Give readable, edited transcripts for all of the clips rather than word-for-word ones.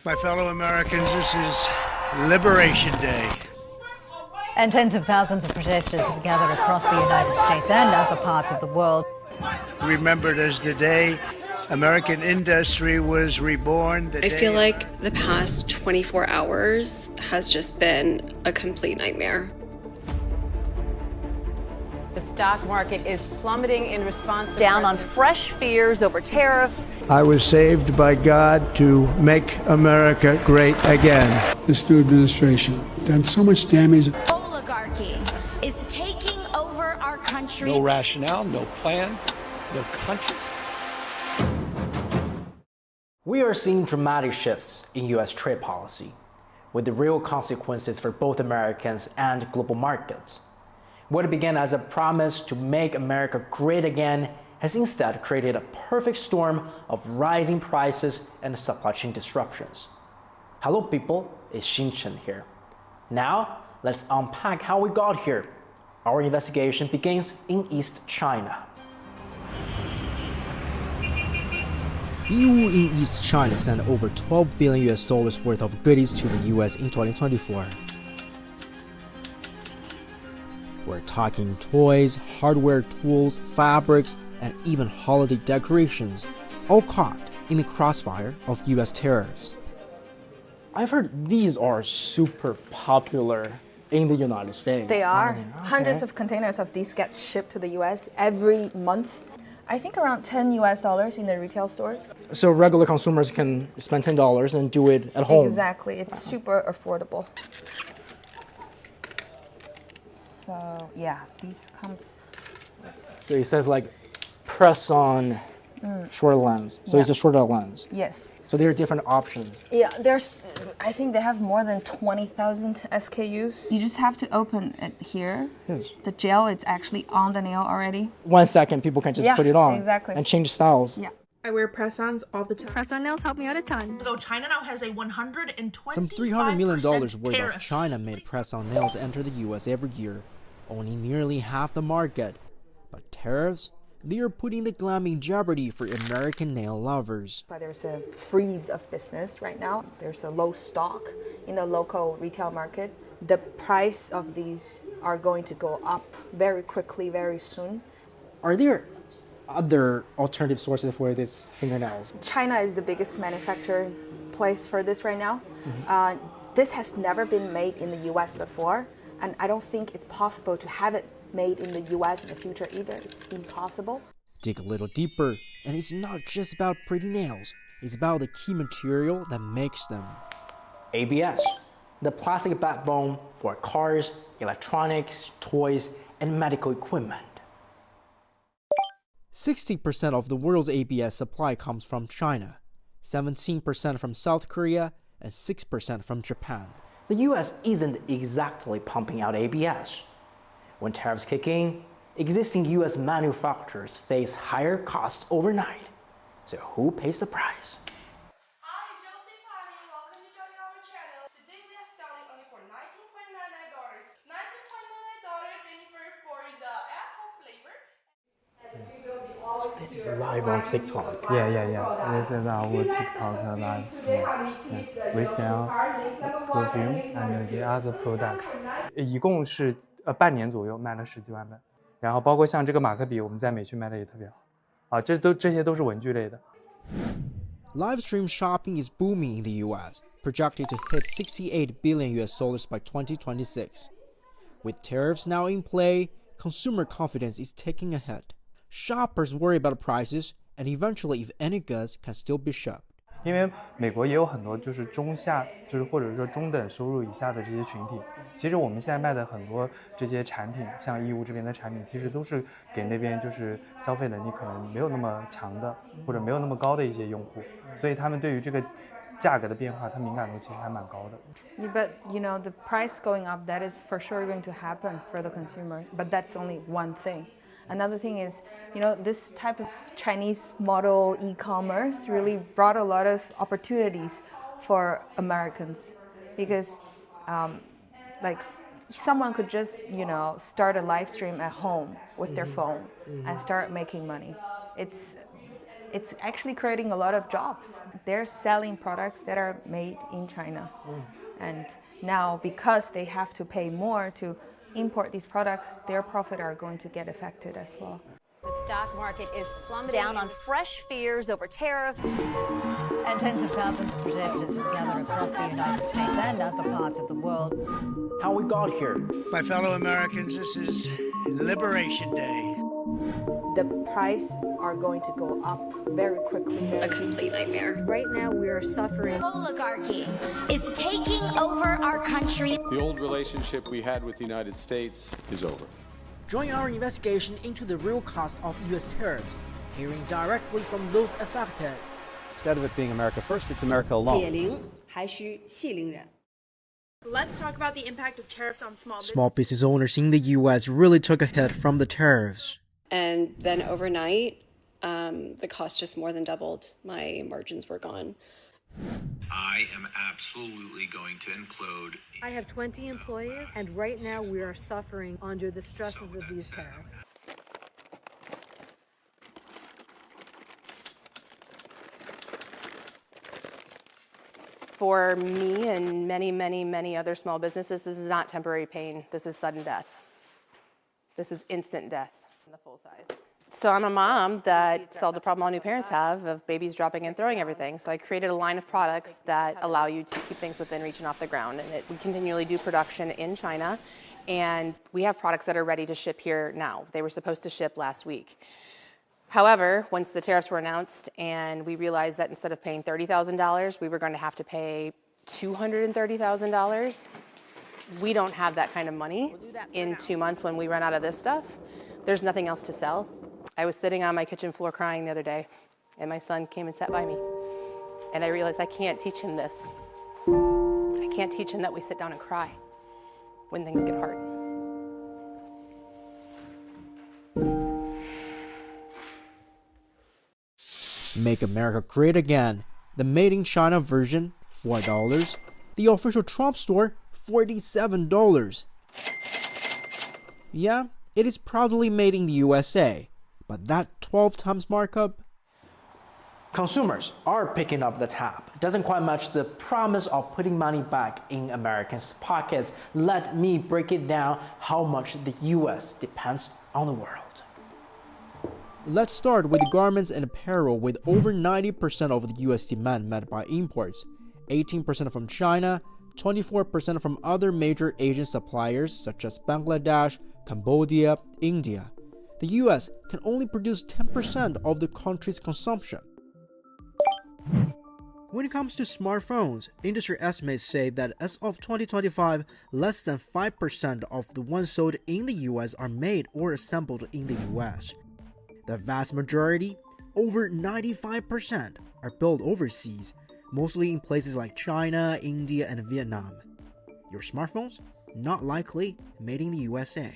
My fellow Americans, this is Liberation Day. And tens of thousands of protesters have gathered across the United States and other parts of the world. Remembered as the day American industry was reborn. I feel like the past 24 hours has just been a complete nightmare. The stock market is plummeting in response to down on fresh fears over tariffs. I was saved by God to make America great again. This new administration done so much damage. Oligarchy is taking over our country. No rationale, no plan, no conscience. We are seeing dramatic shifts in U.S. trade policy, with the real consequences for both Americans and global markets. What began as a promise to make America great again has instead created a perfect storm of rising prices and supply chain disruptions. Hello people, it's Xinchen here. Now, let's unpack how we got here. Our investigation begins in East China. EU in East China sent over $12 billion worth of goodies to the US in 2024. We're talking toys, hardware tools, fabrics, and even holiday decorations, all caught in the crossfire of US tariffs. I've heard these are super popular in the United States. They are. Okay. Hundreds of containers of these get shipped to the US every month. I think around $10 in the retail stores. So regular consumers can spend $10 and do it at home. Exactly. It's super affordable. So yeah, these comes with... So it says like press on short lens. So it's a shorter lens. Yes. So there are different options. Yeah, I think they have more than 20,000 SKUs. You just have to open it here. Yes. The gel, it's actually on the nail already. 1 second, people can just put it on. Exactly. And change styles. Yeah. I wear press-ons all the time. Press-on nails help me out a ton. So China now has a 125% Some $300 million worth tariff. of China-made press-on nails enter the US every year, owning nearly half the market. But tariffs? They are putting the glam in jeopardy for American nail lovers. There's a freeze of business right now. There's a low stock in the local retail market. The price of these are going to go up very quickly, very soon. Are there other alternative sources for these fingernails? China is the biggest manufacturing place for this right now. This has never been made in the US before, and I don't think it's possible to have it made in the US in the future either. It's impossible. Dig a little deeper, and it's not just about pretty nails. It's about the key material that makes them. ABS, the plastic backbone for cars, electronics, toys, and medical equipment. 60% of the world's ABS supply comes from China, 17% from South Korea, and 6% from Japan. The US isn't exactly pumping out ABS. When tariffs kick in, existing US manufacturers face higher costs overnight. So who pays the price? Hi, Josie Pani. Welcome to join our channel. Today we are selling only for $19.99. $19.99, Jennifer, for the apple flavor. So this is live on TikTok. Yeah. This is our TikTok live stream. We sell perfume and the other products. 一共是半年左右卖了10几万本，然后包括像这个马克笔，我们在美区卖的也特别好。这些都是文具类的。Live stream shopping is booming in the US, projected to hit $68 billion by 2026. With tariffs now in play, consumer confidence is taking a hit. Shoppers worry about prices and eventually if any goods can still be shipped. 因为美国也有很多就是中下，就是或者说中等收入以下的这些群体。其实我们现在卖的很多这些产品，像义乌这边的产品，其实都是给那边就是消费能力可能没有那么强的，或者没有那么高的一些用户，所以他们对于这个价格的变化，它敏感度其实还蛮高的。But the price going up, that is for sure going to happen for the consumer. But that's only one thing. Another thing is, this type of Chinese model e-commerce really brought a lot of opportunities for Americans because, someone could just, start a live stream at home with their phone and start making money. It's it's actually creating a lot of jobs. They're selling products that are made in China. And now, because they have to pay more to import these products, their profit are going to get affected as well. The stock market is plummeting. Down on fresh fears over tariffs. And tens of thousands of protesters have gathered across the United States and other parts of the world. How we got here? My fellow Americans, this is Liberation Day. The price are going to go up very quickly. A complete nightmare. Right now, we are suffering. Oligarchy is taking over our country. The old relationship we had with the United States is over. Join our investigation into the real cost of U.S. tariffs, hearing directly from those affected. Instead of it being America first, it's America alone. 解铃还需系铃人. Let's talk about the impact of tariffs on small business. Small business owners in the U.S. really took a hit from the tariffs. And then overnight, the cost just more than doubled. My margins were gone. I am absolutely going to implode. I have 20 employees, and right now we are suffering under the stresses of these tariffs. For me and many other small businesses, this is not temporary pain. This is sudden death. This is instant death in the full size. So I'm a mom that solved the problem all new parents have of babies dropping and throwing everything. So I created a line of products that allow you to keep things within reach and off the ground. And we continually do production in China. And we have products that are ready to ship here now. They were supposed to ship last week. However, once the tariffs were announced and we realized that instead of paying $30,000, we were going to have to pay $230,000, we don't have that kind of money in 2 months when we run out of this stuff. There's nothing else to sell. I was sitting on my kitchen floor crying the other day, and my son came and sat by me. And I realized I can't teach him this. I can't teach him that we sit down and cry when things get hard. Make America Great Again. The Made in China version, $4. The official Trump store, $47. Yeah, it is proudly made in the USA, but that 12 times markup? Consumers are picking up the tab. It doesn't quite match the promise of putting money back in Americans' pockets. Let me break it down how much the US depends on the world. Let's start with garments and apparel, with over 90% of the US demand met by imports, 18% from China, 24% from other major Asian suppliers such as Bangladesh, Cambodia, India. The US can only produce 10% of the country's consumption. When it comes to smartphones, industry estimates say that as of 2025, less than 5% of the ones sold in the US are made or assembled in the US. The vast majority, over 95%, are built overseas, mostly in places like China, India, and Vietnam. Your smartphones? Not likely made in the USA.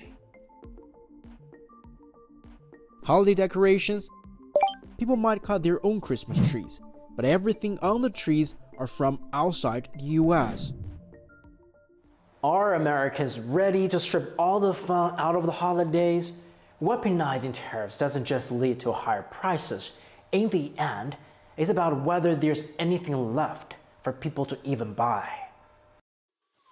Holiday decorations? People might cut their own Christmas trees, but everything on the trees are from outside the US. Are Americans ready to strip all the fun out of the holidays? Weaponizing tariffs doesn't just lead to higher prices. In the end, it's about whether there's anything left for people to even buy.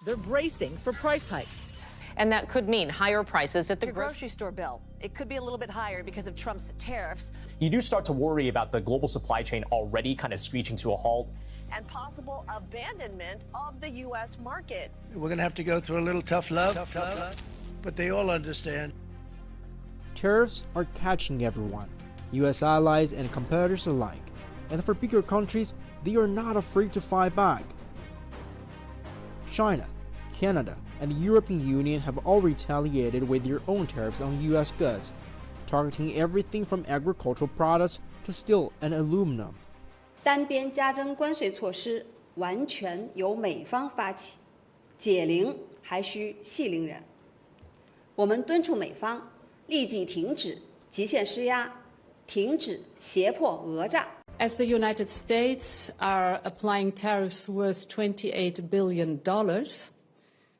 They're bracing for price hikes. And that could mean higher prices at the grocery store bill. It could be a little bit higher because of Trump's tariffs. You do start to worry about the global supply chain already kind of screeching to a halt. And possible abandonment of the U.S. market. We're going to have to go through a little tough love, but they all understand. Tariffs are catching everyone, US allies and competitors alike. And for bigger countries, they are not afraid to fight back. China, Canada, and the European Union have all retaliated with their own tariffs on US goods, targeting everything from agricultural products to steel and aluminum. 单边加征关税措施完全由美方发起，解铃还需系铃人。我们敦促美方立即停止极限施压，停止胁迫讹诈。As the United States are applying tariffs worth $28 billion,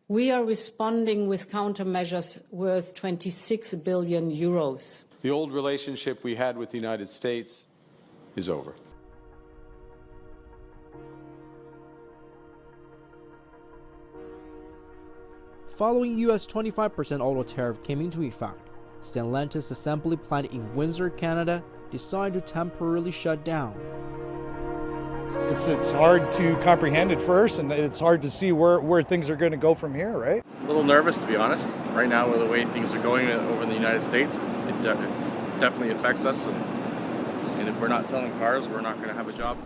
we are responding with countermeasures worth 26 billion euros. The old relationship we had with the United States is over. Following U.S. 25% auto tariff came into effect, Stellantis assembly plant in Windsor, Canada, decided to temporarily shut down. It's hard to comprehend at first, and it's hard to see where things are going to go from here, right? A little nervous, to be honest. Right now, with the way things are going over in the United States, it definitely affects us. And if we're not selling cars, we're not going to have a job.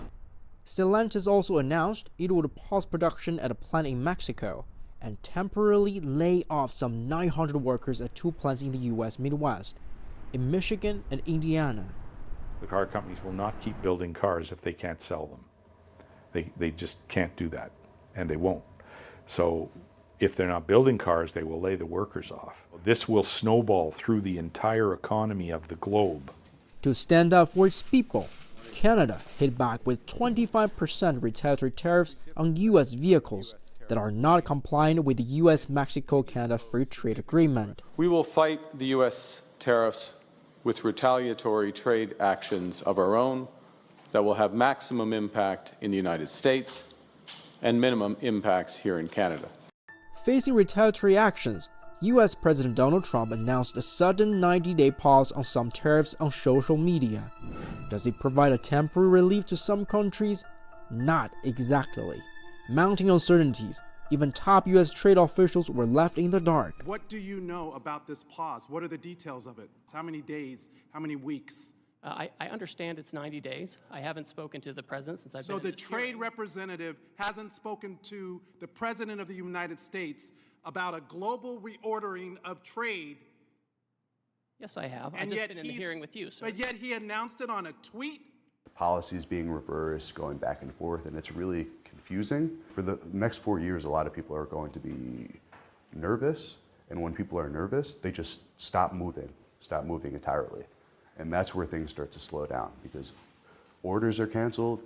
Stellantis also announced it would pause production at a plant in Mexico and temporarily lay off some 900 workers at 2 plants in the U.S. Midwest, in Michigan and Indiana. The car companies will not keep building cars if they can't sell them. They just can't do that, and they won't. So if they're not building cars, they will lay the workers off. This will snowball through the entire economy of the globe. To stand up for its people, Canada hit back with 25% retaliatory tariffs on U.S. vehicles that are not compliant with the U.S.-Mexico-Canada Free Trade Agreement. We will fight the U.S. tariffs with retaliatory trade actions of our own that will have maximum impact in the United States and minimum impacts here in Canada. Facing retaliatory actions, U.S. President Donald Trump announced a sudden 90-day pause on some tariffs on social media. Does it provide a temporary relief to some countries? Not exactly. Mounting uncertainties, even top U.S. trade officials were left in the dark. What do you know about this pause? What are the details of it? How many days? How many weeks? I understand it's 90 days. I haven't spoken to the president since I've been. So the trade representative hasn't spoken to the president of the United States about a global reordering of trade. Yes, I have. I've just been in the hearing with you, sir. But yet he announced it on a tweet. Policies being reversed, going back and forth, and it's really confusing. For the next 4 years, a lot of people are going to be nervous, and when people are nervous, they just stop moving entirely. And that's where things start to slow down, because orders are canceled,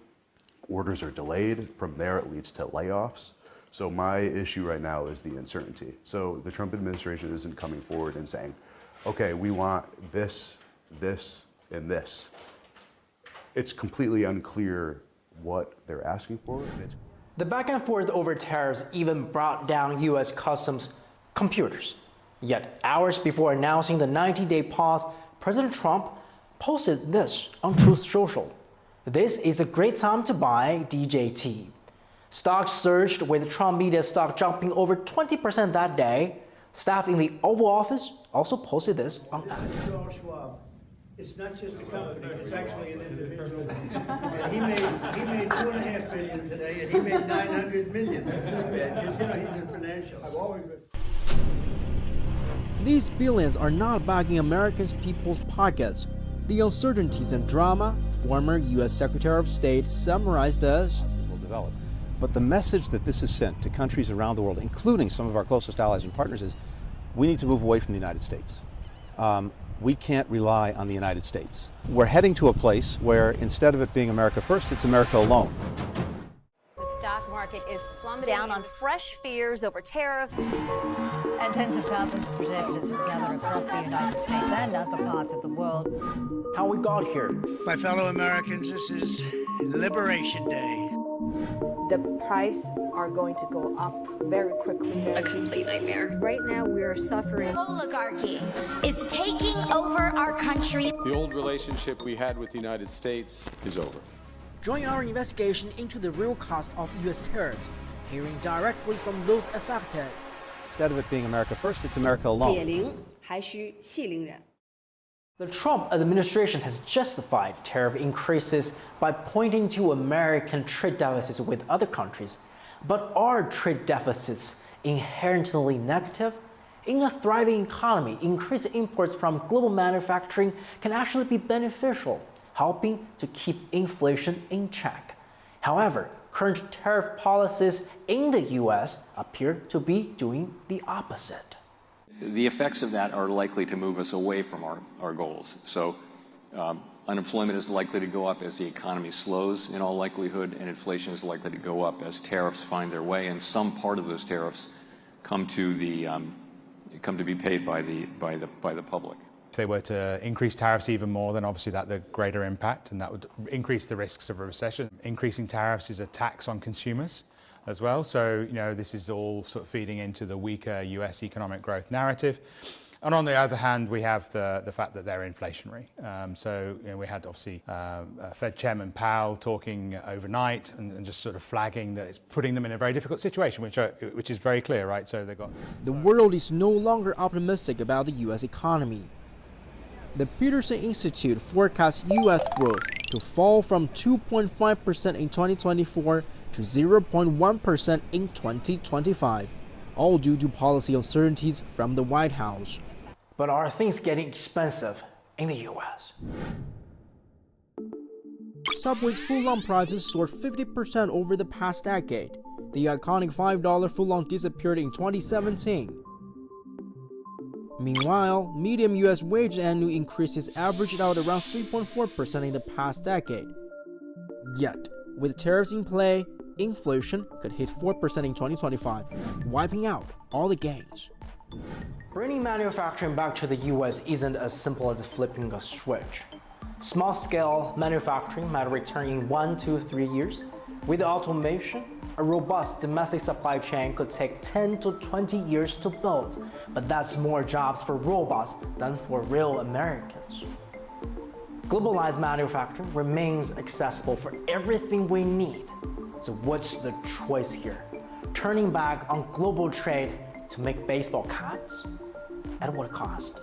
orders are delayed. From there, it leads to layoffs. So my issue right now is the uncertainty. So the Trump administration isn't coming forward and saying, okay, we want this, this, and this. It's completely unclear what they're asking for. The back and forth over tariffs even brought down U.S. Customs computers. Yet, hours before announcing the 90-day pause, President Trump posted this on Truth Social. This is a great time to buy DJT. Stocks surged with Trump media stock jumping over 20% that day. Staff in the Oval Office also posted this on X. It's not just a company, it's actually an individual. And he made $2.5 billion today, and he made $900 million. That's not bad. Because, he's in financials. I've always been. These billions are not backing Americans' people's pockets. The uncertainties and drama, former U.S. Secretary of State summarized as will develop. But the message that this is sent to countries around the world, including some of our closest allies and partners, is we need to move away from the United States. We can't rely on the United States. We're heading to a place where instead of it being America first, it's America alone. The stock market is plummeting down on fresh fears over tariffs. And tens of thousands of protesters have gathered across the United States and other parts of the world. How we got here. My fellow Americans, this is Liberation Day. The prices are going to go up very quickly. A complete nightmare. Right now, we are suffering. Oligarchy is taking over our country. The old relationship we had with the United States is over. Join our investigation into the real cost of U.S. tariffs, hearing directly from those affected. Instead of it being America first, it's America alone. 解铃还需系铃人. The Trump administration has justified tariff increases by pointing to American trade deficits with other countries. But are trade deficits inherently negative? In a thriving economy, increased imports from global manufacturing can actually be beneficial, helping to keep inflation in check. However, current tariff policies in the U.S. appear to be doing the opposite. The effects of that are likely to move us away from our goals. So unemployment is likely to go up as the economy slows in all likelihood, and inflation is likely to go up as tariffs find their way, and some part of those tariffs come to be paid by the public. If they were to increase tariffs even more, then obviously that the greater impact, and that would increase the risks of a recession. Increasing tariffs is a tax on consumers as well. So, this is all sort of feeding into the weaker US economic growth narrative. And on the other hand, we have the fact that they're inflationary. We had obviously Fed Chairman Powell talking overnight and just sort of flagging that it's putting them in a very difficult situation, which is very clear, right? So they've got. The world is no longer optimistic about the U.S. economy. The Peterson Institute forecasts U.S. growth to fall from 2.5% in 2024 to 0.1% in 2025, all due to policy uncertainties from the White House. But are things getting expensive in the U.S.? Subway's footlong prices soared 50% over the past decade. The iconic $5 footlong disappeared in 2017. Meanwhile, median U.S. wage annual increases averaged out around 3.4% in the past decade. Yet, with tariffs in play, inflation could hit 4% in 2025, wiping out all the gains. Bringing manufacturing back to the U.S. isn't as simple as flipping a switch. Small-scale manufacturing might return in 1 to 3 years. With automation, a robust domestic supply chain could take 10 to 20 years to build, but that's more jobs for robots than for real Americans. Globalized manufacturing remains accessible for everything we need. So what's the choice here? Turning back on global trade to make baseball caps? At what cost?